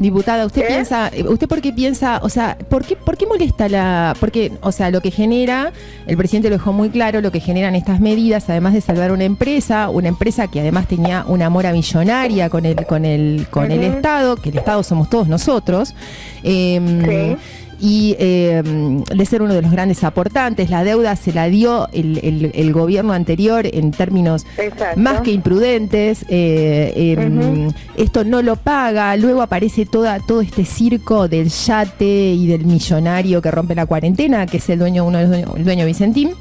Diputada, ¿usted por qué piensa, o sea, por qué molesta porque, o sea, lo que genera, el presidente lo dejó muy claro, lo que generan estas medidas, además de salvar una empresa que además tenía una mora millonaria con el Estado, que el Estado somos todos nosotros, Sí. y de ser uno de los grandes aportantes. La deuda se la dio el gobierno anterior en términos Exacto. más que imprudentes. Esto no lo paga. Luego aparece todo este circo del yate y del millonario que rompe la cuarentena, que es el dueño Vicentín.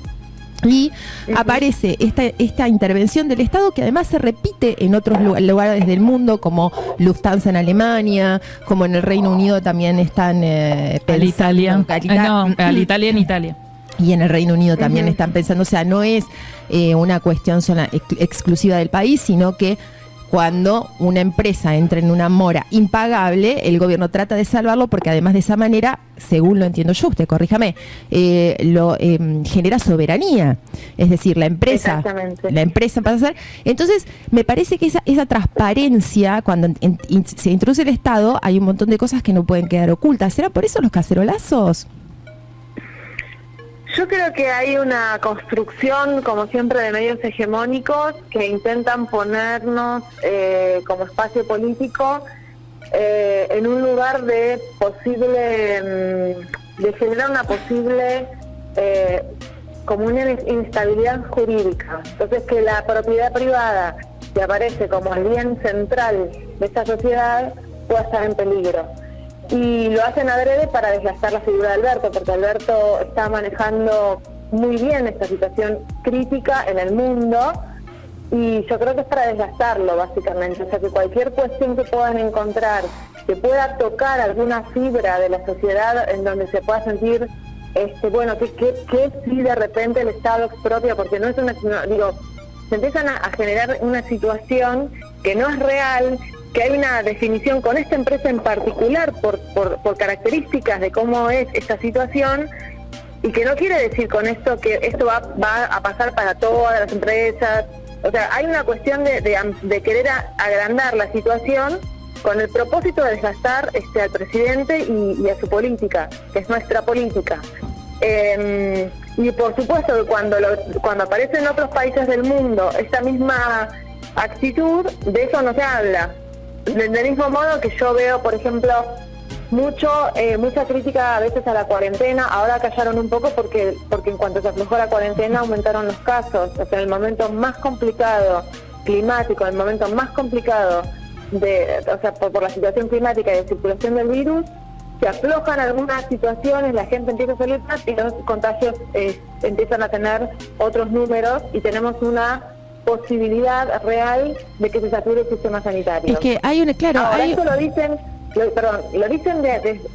Y aparece esta intervención del Estado que además se repite en otros lugares del mundo, como Lufthansa en Alemania, como en el Reino Unido también están Alitalia en Italia. Y en el Reino Unido también están pensando, o sea, no es una cuestión exclusiva del país, sino que cuando una empresa entra en una mora impagable, el gobierno trata de salvarlo porque además de esa manera, según lo entiendo yo, usted corríjame, genera soberanía. Es decir, la empresa pasa a ser... Entonces, me parece que esa transparencia, cuando se introduce el Estado, hay un montón de cosas que no pueden quedar ocultas. ¿Será por eso los cacerolazos? Yo creo que hay una construcción, como siempre, de medios hegemónicos que intentan ponernos como espacio político en un lugar de generar una posible como una inestabilidad jurídica. Entonces, que la propiedad privada, que aparece como el bien central de esta sociedad, pueda estar en peligro. Y lo hacen adrede para desgastar la figura de Alberto, porque Alberto está manejando muy bien esta situación crítica en el mundo, y yo creo que es para desgastarlo, básicamente. O sea, que cualquier cuestión que puedan encontrar, que pueda tocar alguna fibra de la sociedad en donde se pueda sentir, bueno, que si de repente el Estado expropia, porque no es se empiezan a generar una situación que no es real, que hay una definición con esta empresa en particular por características de cómo es esta situación, y que no quiere decir con esto que esto va a pasar para todas las empresas. O sea, hay una cuestión de querer agrandar la situación con el propósito de desgastar al presidente y a su política, que es nuestra política. Y por supuesto que cuando aparece en otros países del mundo esta misma actitud, de eso no se habla. Del mismo modo que yo veo, por ejemplo, mucha crítica a veces a la cuarentena. Ahora callaron un poco porque en cuanto se aflojó la cuarentena aumentaron los casos. O sea, en el momento más complicado climático, en el momento más complicado por la situación climática y de circulación del virus, se aflojan algunas situaciones, la gente empieza a salir más y los contagios empiezan a tener otros números, y tenemos una posibilidad real de que se sature el sistema sanitario. Es que hay Ahora, esto lo dicen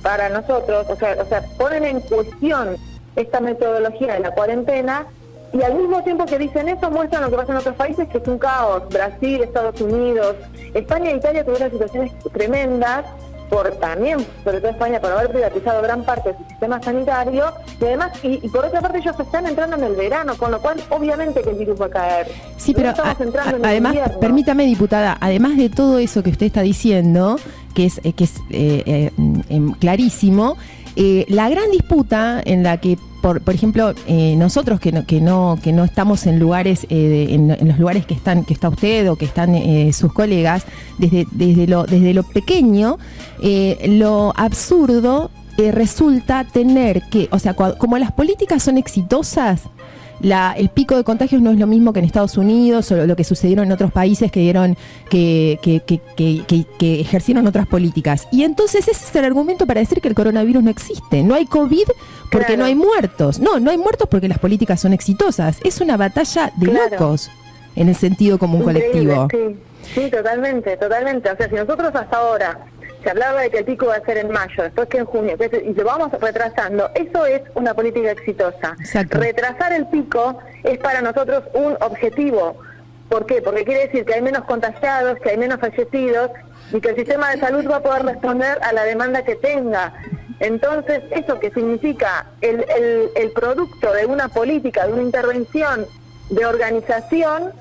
para nosotros, o sea, ponen en cuestión esta metodología de la cuarentena, y al mismo tiempo que dicen eso, muestran lo que pasa en otros países, que es un caos. Brasil, Estados Unidos, España e Italia tuvieron situaciones tremendas, también, sobre todo España, por haber privatizado gran parte de su sistema sanitario, y además, y por otra parte, ellos están entrando en el verano, con lo cual obviamente que el virus va a caer. Sí, pero además, invierno. Permítame, diputada, además de todo eso que usted está diciendo, que es clarísimo, la gran disputa en la que, por ejemplo, nosotros que no estamos en lugares, en los lugares que está usted o que están sus colegas, desde lo pequeño, lo absurdo resulta tener que, o sea, como las políticas son exitosas, el pico de contagios no es lo mismo que en Estados Unidos o lo que sucedieron en otros países que ejercieron otras políticas. Y entonces ese es el argumento para decir que el coronavirus no existe. No hay COVID porque no hay muertos. No hay muertos porque las políticas son exitosas. Es una batalla de locos en el sentido común colectivo. Sí, totalmente. O sea, si nosotros hasta ahora se hablaba de que el pico va a ser en mayo, después que en junio, y lo vamos retrasando, eso es una política exitosa. Exacto. Retrasar el pico es para nosotros un objetivo. ¿Por qué? Porque quiere decir que hay menos contagiados, que hay menos fallecidos, y que el sistema de salud va a poder responder a la demanda que tenga. Entonces, eso que significa el producto de una política, de una intervención de organización,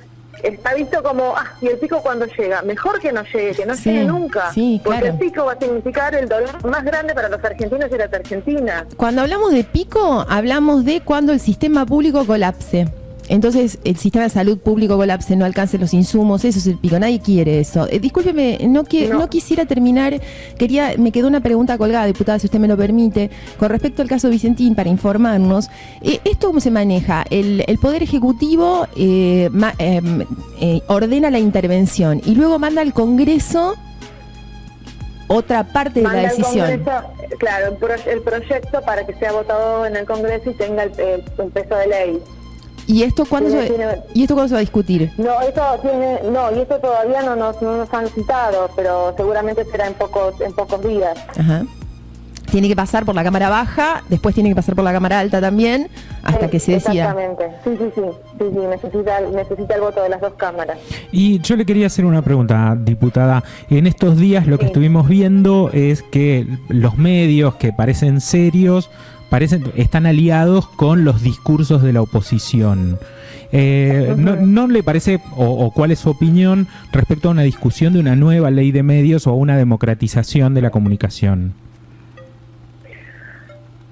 está visto como, y el pico cuando llega, mejor que no llegue nunca, porque el pico va a significar el dolor más grande para los argentinos y las argentinas. Cuando hablamos de pico, hablamos de cuando el sistema público colapse. Entonces, el sistema de salud público colapse, no alcance los insumos, eso es el pico, nadie quiere eso. Discúlpeme, no quisiera terminar, me quedó una pregunta colgada, diputada, si usted me lo permite, con respecto al caso Vicentín, para informarnos. ¿Esto cómo se maneja? El Poder Ejecutivo ordena la intervención y luego manda al Congreso otra parte de la decisión. Claro, el proyecto para que sea votado en el Congreso y tenga el peso de ley. ¿Y esto cuándo se va a discutir? No, y esto todavía no nos han citado, pero seguramente será en pocos días. Ajá. Tiene que pasar por la Cámara Baja, después tiene que pasar por la Cámara Alta también, hasta que se decida. Exactamente, sí, necesita el voto de las dos cámaras. Y yo le quería hacer una pregunta, diputada. En estos días lo que estuvimos viendo es que los medios que parecen serios están aliados con los discursos de la oposición. ¿No le parece, o cuál es su opinión respecto a una discusión de una nueva ley de medios o una democratización de la comunicación?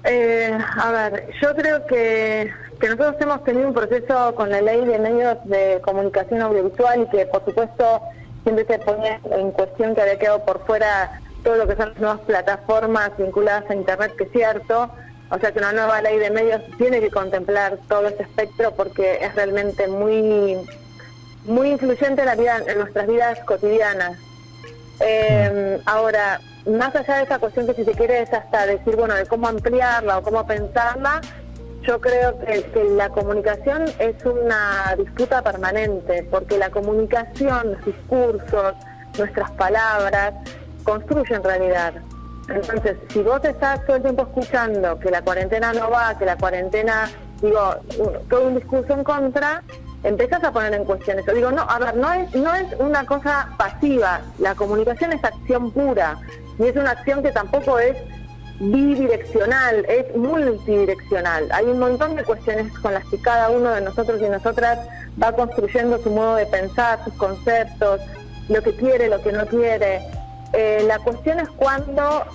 A ver, yo creo que nosotros hemos tenido un proceso con la ley de medios de comunicación audiovisual y que por supuesto siempre se ponía en cuestión que había quedado por fuera todo lo que son las nuevas plataformas vinculadas a Internet, que es cierto. O sea que una nueva ley de medios tiene que contemplar todo ese espectro porque es realmente muy, muy influyente en nuestras vidas cotidianas. Ahora, más allá de esa cuestión que si se quiere es hasta decir, bueno, de cómo ampliarla o cómo pensarla, yo creo que la comunicación es una disputa permanente, porque la comunicación, los discursos, nuestras palabras, construyen realidad. Entonces, si vos estás todo el tiempo escuchando que la cuarentena no va, que la cuarentena, todo un discurso en contra, empezás a poner en cuestión eso. No es una cosa pasiva, la comunicación es acción pura, y es una acción que tampoco es bidireccional, es multidireccional. Hay un montón de cuestiones con las que cada uno de nosotros y nosotras va construyendo su modo de pensar, sus conceptos, lo que quiere, lo que no quiere. La cuestión es cuando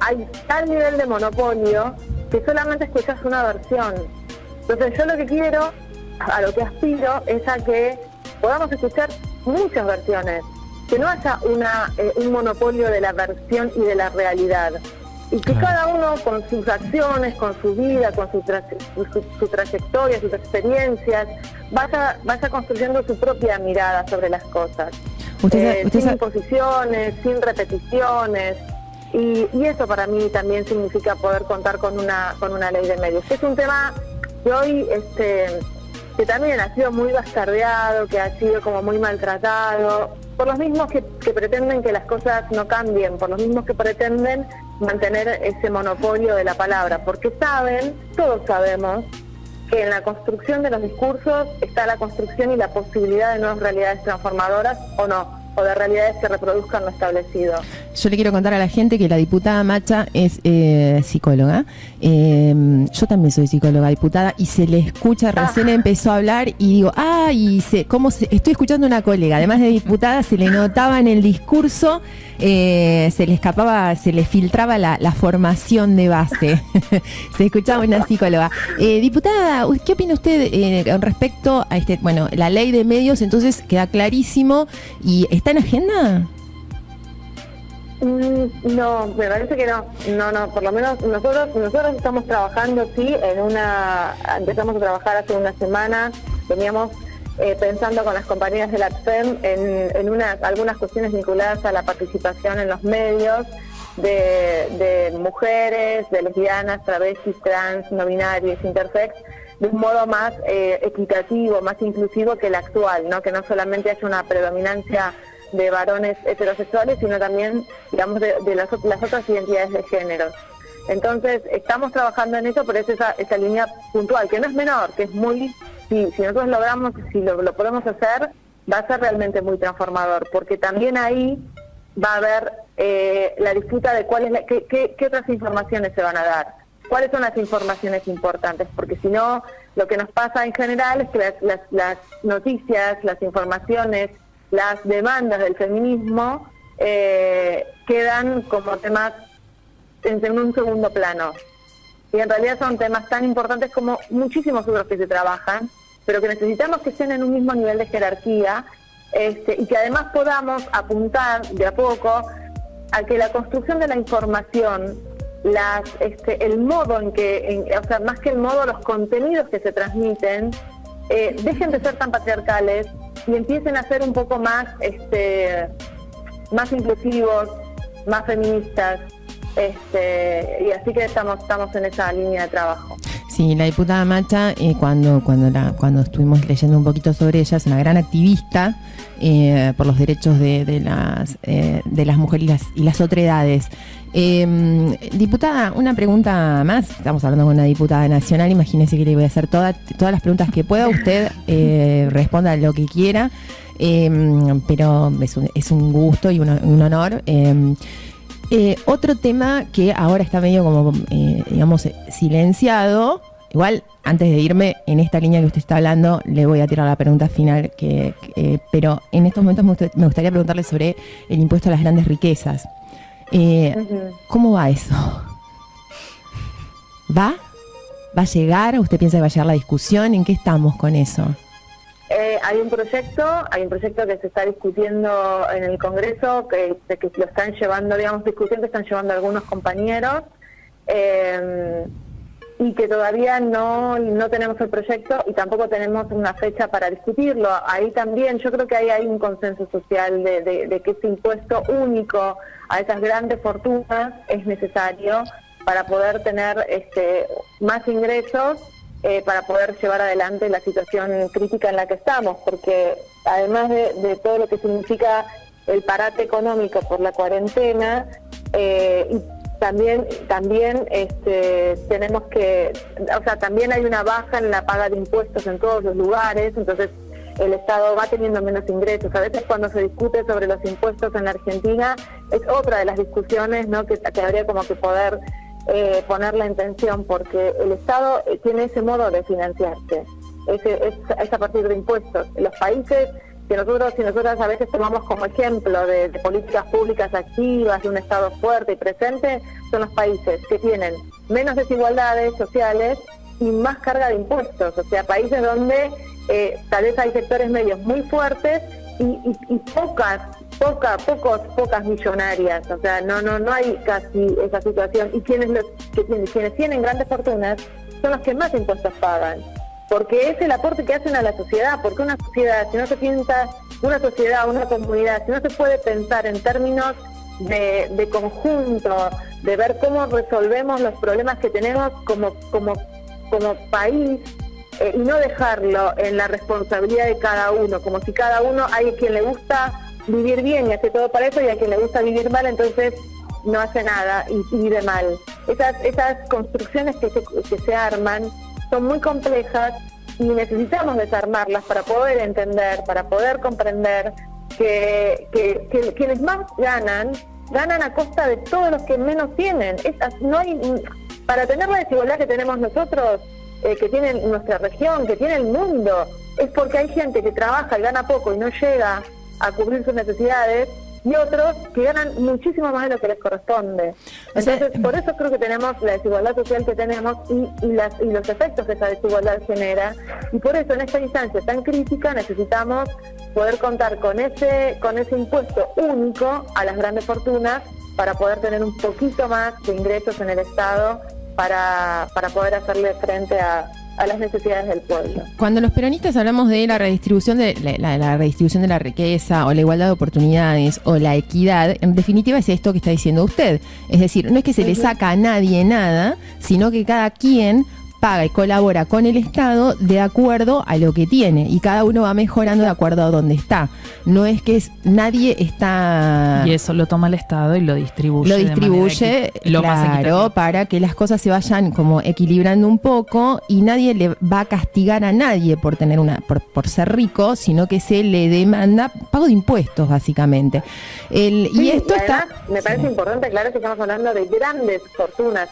hay tal nivel de monopolio que solamente escuchas una versión. Entonces yo lo que quiero, a lo que aspiro, es a que podamos escuchar muchas versiones, que no haya un monopolio de la versión y de la realidad, y que cada uno con sus acciones, con su vida, con su trayectoria, sus experiencias, vaya construyendo su propia mirada sobre las cosas. Sin imposiciones, sin repeticiones, y eso para mí también significa poder contar con una ley de medios. Es un tema que hoy que también ha sido muy bastardeado, que ha sido como muy maltratado, por los mismos que pretenden que las cosas no cambien, por los mismos que pretenden mantener ese monopolio de la palabra, porque todos sabemos, que en la construcción de los discursos está la construcción y la posibilidad de nuevas realidades transformadoras o de realidades que reproduzcan lo establecido. Yo le quiero contar a la gente que la diputada Macha es psicóloga. Yo también soy psicóloga, diputada, y se le escucha, recién empezó a hablar y digo, estoy escuchando a una colega, además de diputada, se le notaba en el discurso, se le escapaba, se le filtraba la formación de base. Se escuchaba una psicóloga. Diputada, ¿qué opina usted con respecto a la ley de medios? Entonces queda clarísimo, y ¿está en agenda? No, me parece que no, por lo menos nosotros estamos trabajando, empezamos a trabajar hace unas semanas, veníamos pensando con las compañeras de la ATFEM en algunas cuestiones vinculadas a la participación en los medios de mujeres, de lesbianas, travestis, trans, no binarias, intersex, de un modo más equitativo, más inclusivo que el actual, ¿no? Que no solamente haya una predominancia de varones heterosexuales, sino también, digamos, de las otras identidades de género. Entonces, estamos trabajando en eso, pero es esa línea puntual, que no es menor, que es muy... Si nosotros logramos, si lo podemos hacer, va a ser realmente muy transformador, porque también ahí va a haber la disputa de qué otras informaciones se van a dar, cuáles son las informaciones importantes, porque si no, lo que nos pasa en general es que las noticias, las informaciones, las demandas del feminismo quedan como temas en un segundo plano. Y en realidad son temas tan importantes como muchísimos otros que se trabajan, pero que necesitamos que estén en un mismo nivel de jerarquía, y que además podamos apuntar de a poco a que la construcción de la información, el modo en que, o sea, más que el modo, los contenidos que se transmiten, dejen de ser tan patriarcales y empiecen a ser un poco más, más inclusivos, más feministas, y así que estamos en esa línea de trabajo. Sí, la diputada Macha, cuando estuvimos leyendo un poquito sobre ella, es una gran activista por los derechos de las mujeres y las otredades. Diputada, una pregunta más. Estamos hablando con una diputada nacional. Imagínese que le voy a hacer todas las preguntas que pueda. Usted responda lo que quiera, pero es un gusto y un honor. Otro tema que ahora está medio como, digamos, silenciado. Igual, antes de irme en esta línea que usted está hablando, le voy a tirar la pregunta final, pero en estos momentos me gustaría preguntarle sobre el impuesto a las grandes riquezas. ¿Cómo va eso? ¿Va a llegar? ¿Usted piensa que va a llegar la discusión? ¿En qué estamos con eso? Hay un proyecto que se está discutiendo en el Congreso, que lo están llevando, digamos, discusión que están llevando algunos compañeros, y que todavía no tenemos el proyecto y tampoco tenemos una fecha para discutirlo. Ahí también yo creo que ahí hay un consenso social de que ese impuesto único a esas grandes fortunas es necesario para poder tener más ingresos, para poder llevar adelante la situación crítica en la que estamos, porque además de todo lo que significa el parate económico por la cuarentena, y también tenemos que, o sea, también hay una baja en la paga de impuestos en todos los lugares, entonces el Estado va teniendo menos ingresos. A veces cuando se discute sobre los impuestos en la Argentina es otra de las discusiones, ¿no?, que habría como que poder ponerla en tensión, porque el Estado tiene ese modo de financiarse, es a partir de impuestos. Los países que nosotros y nosotras a veces tomamos como ejemplo de políticas públicas activas, de un Estado fuerte y presente, son los países que tienen menos desigualdades sociales y más carga de impuestos, o sea, países donde tal vez hay sectores medios muy fuertes y pocas millonarias, o sea, no hay casi esa situación, y quienes tienen grandes fortunas son los que más impuestos pagan, porque es el aporte que hacen a la sociedad, porque una sociedad, si no se piensa, una sociedad, una comunidad, si no se puede pensar en términos de conjunto, de ver cómo resolvemos los problemas que tenemos como país, y no dejarlo en la responsabilidad de cada uno, como si cada uno, hay quien le gusta vivir bien y hace todo para eso, y a quien le gusta vivir mal, entonces no hace nada y vive mal. Esas construcciones que se arman son muy complejas y necesitamos desarmarlas para poder entender, para poder comprender que quienes más ganan a costa de todos los que menos tienen. Para tener la desigualdad que tenemos nosotros, que tiene nuestra región, que tiene el mundo, es porque hay gente que trabaja y gana poco y no llega a cubrir sus necesidades, y otros que ganan muchísimo más de lo que les corresponde. Entonces, por eso creo que tenemos la desigualdad social que tenemos y los efectos que esa desigualdad genera, y por eso en esta instancia tan crítica necesitamos poder contar con ese impuesto único a las grandes fortunas para poder tener un poquito más de ingresos en el Estado para poder hacerle frente a las necesidades del pueblo. Cuando los peronistas hablamos de la redistribución de la redistribución de la riqueza, o la igualdad de oportunidades, o la equidad, en definitiva es esto que está diciendo usted. Es decir, no es que se le saca a nadie nada, sino que cada quien paga y colabora con el Estado de acuerdo a lo que tiene, y cada uno va mejorando de acuerdo a donde está. No es que nadie está... Y eso lo toma el Estado y lo distribuye. Claro, para que las cosas se vayan como equilibrando un poco, y nadie le va a castigar a nadie por tener por ser rico, sino que se le demanda pago de impuestos, básicamente. Y esto además, me parece importante, claro, que estamos hablando de grandes fortunas.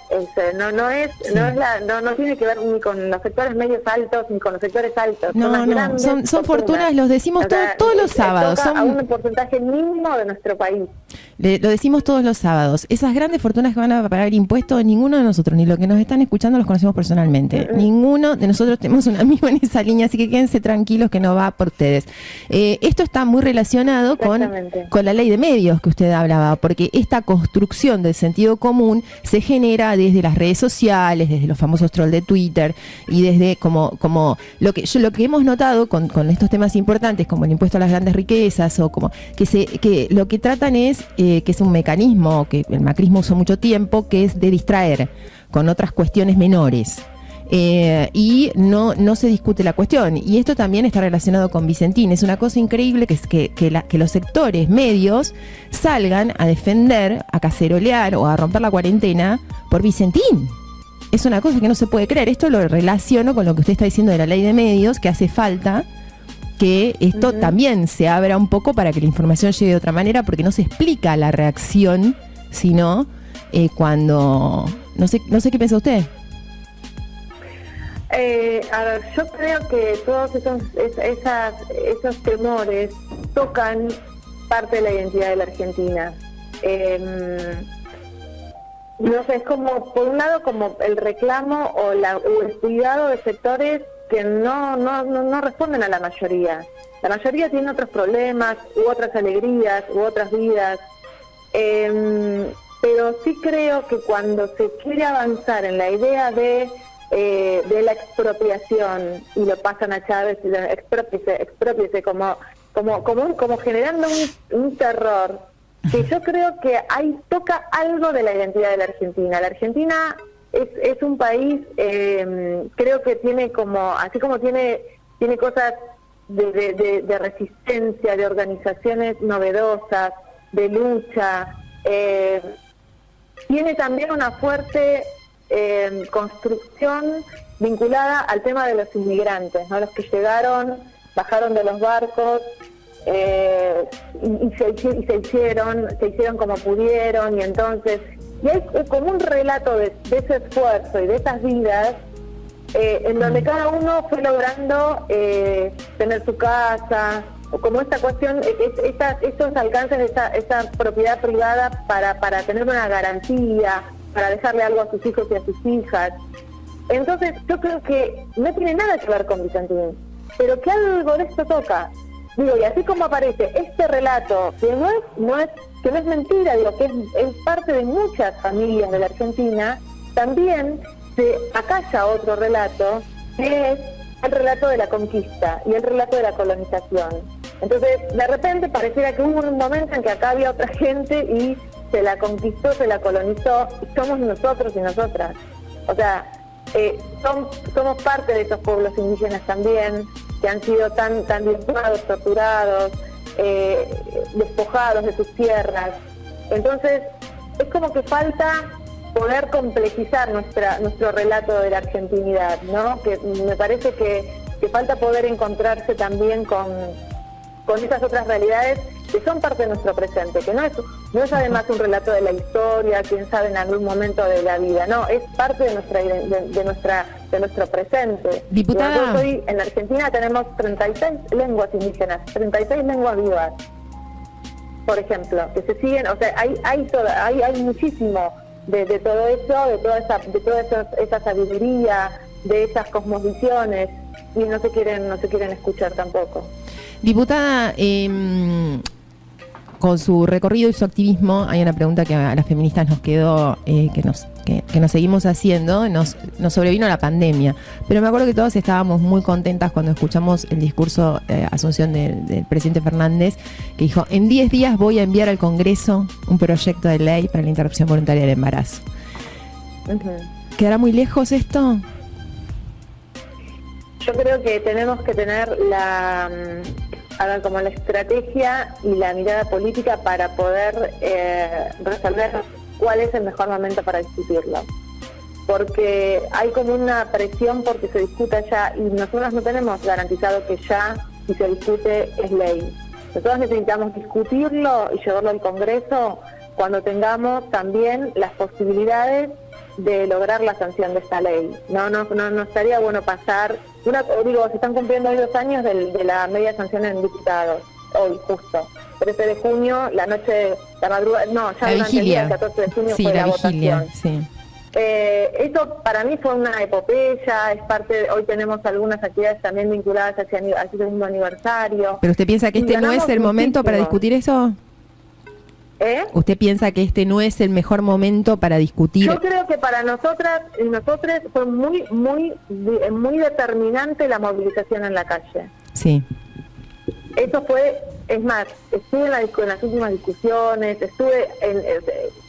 No tiene que que ver ni con los sectores medios altos ni con los sectores altos. No, son fortunas, los decimos todos los sábados. Son a un porcentaje mínimo de nuestro país. Lo decimos todos los sábados. Esas grandes fortunas que van a pagar impuestos, ninguno de nosotros, ni los que nos están escuchando, los conocemos personalmente. Ninguno de nosotros tenemos un amigo en esa línea, así que quédense tranquilos que no va por ustedes. Esto está muy relacionado con la ley de medios que usted hablaba, porque esta construcción del sentido común se genera desde las redes sociales, desde los famosos trolls de Twitter y desde como lo que hemos notado con estos temas importantes como el impuesto a las grandes riquezas o como que lo que tratan es que es un mecanismo que el macrismo usó mucho tiempo, que es de distraer con otras cuestiones menores. Y no se discute la cuestión. Y esto también está relacionado con Vicentín. Es una cosa increíble que los sectores medios salgan a defender, a cacerolear o a romper la cuarentena por Vicentín. Es una cosa que no se puede creer. Esto lo relaciono con lo que usted está diciendo de la ley de medios, que hace falta que esto también se abra un poco para que la información llegue de otra manera, porque no se explica la reacción, sino cuando... No sé qué piensa usted. A ver, yo creo que todos esos temores tocan parte de la identidad de la Argentina. No sé, es como, por un lado, como el reclamo o el cuidado de sectores que no responden a la mayoría. La mayoría tiene otros problemas, u otras alegrías, u otras vidas. Pero sí creo que cuando se quiere avanzar en la idea de la expropiación y lo pasan a Chávez y expropiese como generando un terror que yo creo que ahí toca algo de la identidad de la Argentina. La Argentina es un país, creo que tiene así como tiene cosas de resistencia, de organizaciones novedosas, de lucha, tiene también una fuerte construcción vinculada al tema de los inmigrantes, ¿no? Los que llegaron, bajaron de los barcos y se hicieron como pudieron, y entonces hay como un relato de ese esfuerzo y de esas vidas en donde cada uno fue logrando tener su casa, o como esta cuestión, estos alcances de esta propiedad privada para tener una garantía, para dejarle algo a sus hijos y a sus hijas. Entonces yo creo que no tiene nada que ver con Vicentín, pero que algo de esto toca. Digo, y así como aparece este relato, que no es mentira, digo, que es parte de muchas familias de la Argentina, también se acalla otro relato, que es el relato de la conquista y el relato de la colonización. Entonces, de repente pareciera que hubo un momento en que acá había otra gente y se la conquistó, se la colonizó, y somos nosotros y nosotras. O sea, somos parte de esos pueblos indígenas también, que han sido tan despojados, torturados, despojados de sus tierras. Entonces, es como que falta poder complejizar nuestro relato de la argentinidad, ¿no? Que me parece que falta poder encontrarse también con esas otras realidades que son parte de nuestro presente, que no es además un relato de la historia, quién sabe, en algún momento de la vida, no, es parte de nuestro presente. Diputada, en la Argentina tenemos 36 lenguas indígenas, 36 lenguas vivas, por ejemplo, que se siguen, o sea, hay muchísimo de todo eso, de toda esa sabiduría, de esas cosmovisiones, y no se quieren escuchar tampoco. Diputada, con su recorrido y su activismo, hay una pregunta que a las feministas nos quedó, que nos seguimos haciendo, nos sobrevino la pandemia, pero me acuerdo que todos estábamos muy contentas cuando escuchamos el discurso Asunción del presidente Fernández, que dijo: en 10 días voy a enviar al Congreso un proyecto de ley para la interrupción voluntaria del embarazo. ¿Quedará muy lejos esto? Yo creo que tenemos que tener la estrategia y la mirada política para poder resolver cuál es el mejor momento para discutirlo. Porque hay como una presión porque se discuta ya, y nosotros no tenemos garantizado que ya, si se discute, es ley. Nosotros necesitamos discutirlo y llevarlo al Congreso cuando tengamos también las posibilidades de lograr la sanción de esta ley. No estaría bueno pasar, se están cumpliendo hoy 2 años de la media sanción en diputados, hoy justo, 13 de junio, la noche, la madrugada, no, ya la durante el día, el 14 de junio sí, fue la vigilia, votación. sí. Eso para mí fue una epopeya, es parte hoy tenemos algunas actividades también vinculadas hacia el segundo aniversario. ¿Pero usted piensa que este no es el momento para discutir eso? ¿Usted piensa que este no es el mejor momento para discutir? Yo creo que para nosotras y nosotros fue muy determinante la movilización en la calle. Sí. Eso fue, es más, estuve en las últimas discusiones,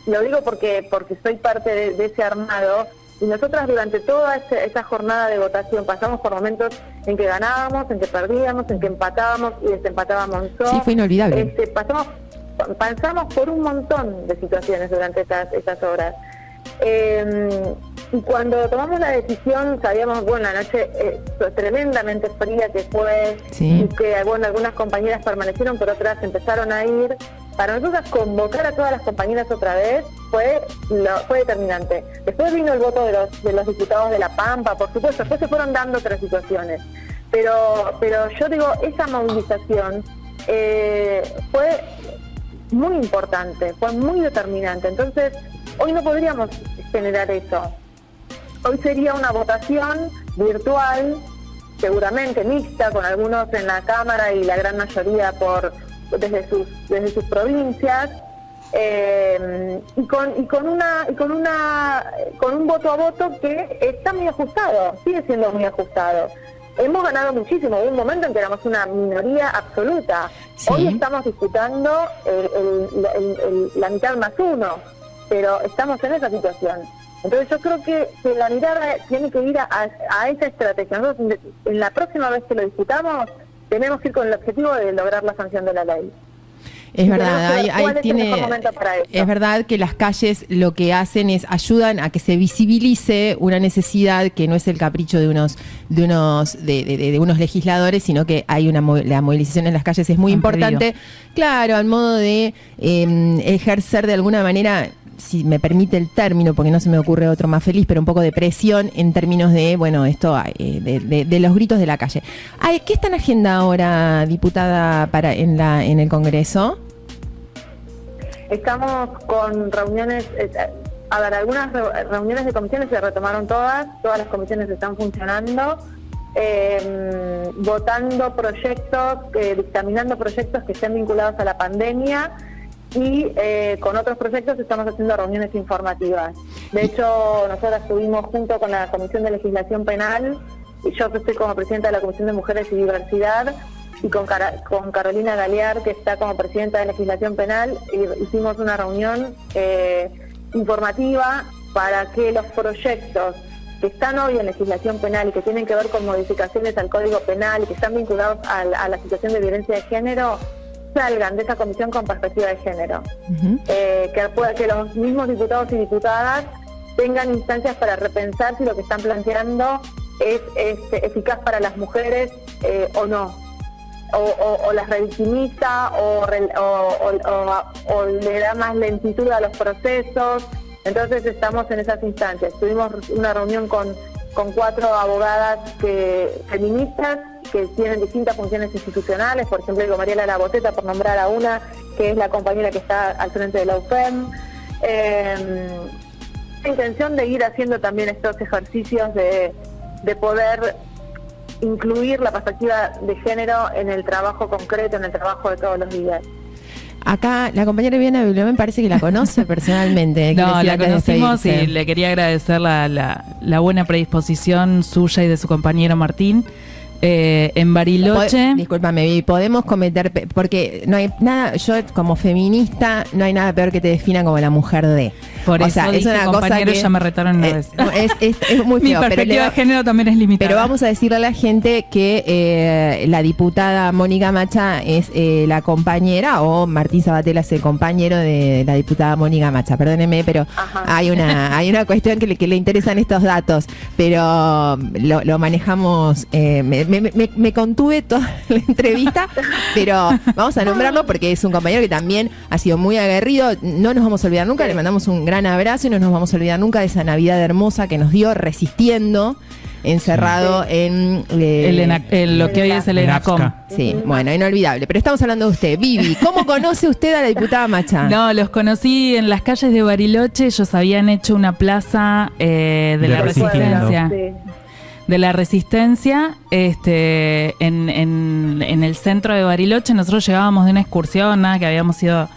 lo digo porque soy parte de ese armado, y nosotras durante toda esa jornada de votación pasamos por momentos en que ganábamos, en que perdíamos, en que empatábamos y desempatábamos. Sí, fue inolvidable. Pasamos por un montón de situaciones durante esas horas. Y cuando tomamos la decisión, sabíamos, la noche tremendamente fría que fue, sí, y que algunas compañeras permanecieron, pero otras empezaron a ir. Para nosotros convocar a todas las compañeras otra vez fue determinante. Después vino el voto de los diputados de La Pampa, por supuesto, después se fueron dando otras situaciones. Pero yo digo, esa movilización fue muy importante, fue muy determinante. Entonces, hoy no podríamos generar eso. Hoy sería una votación virtual, seguramente mixta, con algunos en la Cámara y la gran mayoría desde sus provincias, y con un voto a voto que está muy ajustado, sigue siendo muy ajustado. Hemos ganado muchísimo, hubo un momento en que éramos una minoría absoluta. Sí. Hoy estamos disputando la mitad más uno, pero estamos en esa situación. Entonces yo creo que la mirada tiene que ir a esa estrategia. Nosotros, en la próxima vez que lo discutamos, tenemos que ir con el objetivo de lograr la sanción de la ley. Es verdad, es verdad que las calles lo que hacen es ayudan a que se visibilice una necesidad que no es el capricho de unos legisladores, sino que hay la movilización en las calles es muy importante, claro, al modo de ejercer de alguna manera, si me permite el término, porque no se me ocurre otro más feliz, pero un poco de presión en términos de, de los gritos de la calle. ¿Qué está en agenda ahora, diputada, en el Congreso? Estamos con reuniones, algunas reuniones de comisiones se retomaron todas las comisiones están funcionando, votando proyectos, dictaminando proyectos que estén vinculados a la pandemia, y con otros proyectos estamos haciendo reuniones informativas. De hecho, nosotros estuvimos junto con la Comisión de Legislación Penal, y yo estoy como presidenta de la Comisión de Mujeres y Diversidad, y con Carolina Galear, que está como presidenta de Legislación Penal, hicimos una reunión informativa para que los proyectos que están hoy en legislación penal y que tienen que ver con modificaciones al Código Penal y que están vinculados a la situación de violencia de género, salgan de esa comisión con perspectiva de género. Que los mismos diputados y diputadas tengan instancias para repensar si lo que están planteando es eficaz para las mujeres o no, o las revictimiza o le da más lentitud a los procesos. Entonces estamos en esas instancias. Tuvimos una reunión con 4 abogadas feministas que tienen distintas funciones institucionales, por ejemplo, digo Mariela Laboteta, por nombrar a una, que es la compañera que está al frente de la UFEM. La intención de ir haciendo también estos ejercicios de poder incluir la perspectiva de género en el trabajo concreto, en el trabajo de todos los días. Acá la compañera Viviana Bibliomén parece que la conoce personalmente. No, la conocimos y le quería agradecer la buena predisposición suya y de su compañero Martín. En Bariloche. Discúlpame, podemos cometer, porque no hay nada, yo como feminista, no hay nada peor que te defina como la mujer de. Por eso es una cosa que ya me retaron una vez. Es muy feo. Mi perspectiva de género también es limitada. Pero vamos a decirle a la gente que la diputada Mónica Macha es la compañera, o Martín Sabatella es el compañero de la diputada Mónica Macha. Perdóneme, pero hay una cuestión que le interesan estos datos, pero lo manejamos. Me me contuve toda la entrevista, pero vamos a nombrarlo porque es un compañero que también ha sido muy aguerrido. No nos vamos a olvidar nunca, le mandamos un gran abrazo y no nos vamos a olvidar nunca de esa Navidad hermosa que nos dio resistiendo, encerrado en lo que hoy es el ENACOM. Sí, bueno, inolvidable. Pero estamos hablando de usted. Vivi, ¿cómo conoce usted a la diputada Macha? No, los conocí en las calles de Bariloche. Ellos habían hecho una plaza de la Resistencia. De la Resistencia, en el centro de Bariloche. Nosotros llegábamos de una excursión, que habíamos ido,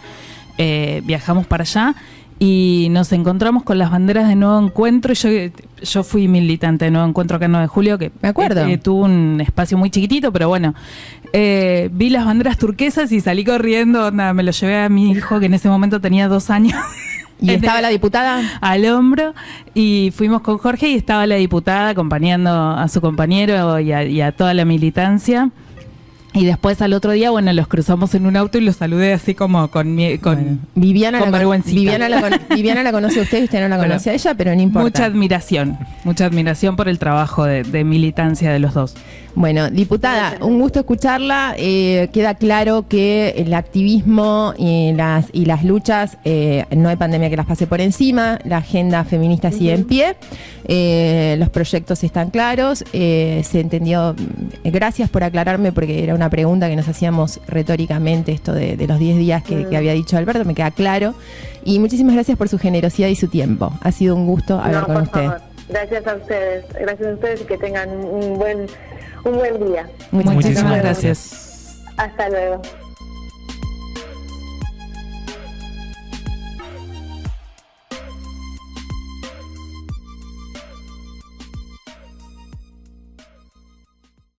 viajamos para allá. Y nos encontramos con las banderas de Nuevo Encuentro. Yo fui militante de Nuevo Encuentro acá en 9 de julio, que me acuerdo. Tuvo un espacio muy chiquitito, pero bueno, vi las banderas turquesas y salí corriendo. Me lo llevé a mi hijo, que en ese momento tenía 2 años. ¿Y estaba la diputada? Al hombro, y fuimos con Jorge y estaba la diputada acompañando a su compañero y a toda la militancia. Y después al otro día, bueno, los cruzamos en un auto y los saludé así como con Viviana vergüencita. Viviana la conoce a usted y usted no la conoce a ella, pero no importa. Mucha admiración por el trabajo de militancia de los dos. Bueno, diputada, un gusto escucharla. Queda claro que el activismo y las luchas, no hay pandemia que las pase por encima, la agenda feminista sigue en pie, los proyectos están claros, se entendió. Gracias por aclararme, porque era una pregunta que nos hacíamos retóricamente, esto de los 10 días que había dicho Alberto, me queda claro. Y muchísimas gracias por su generosidad y su tiempo. Ha sido un gusto hablar con usted. Favor. Gracias a ustedes y que tengan un buen día. Muchísimas gracias. Hasta luego.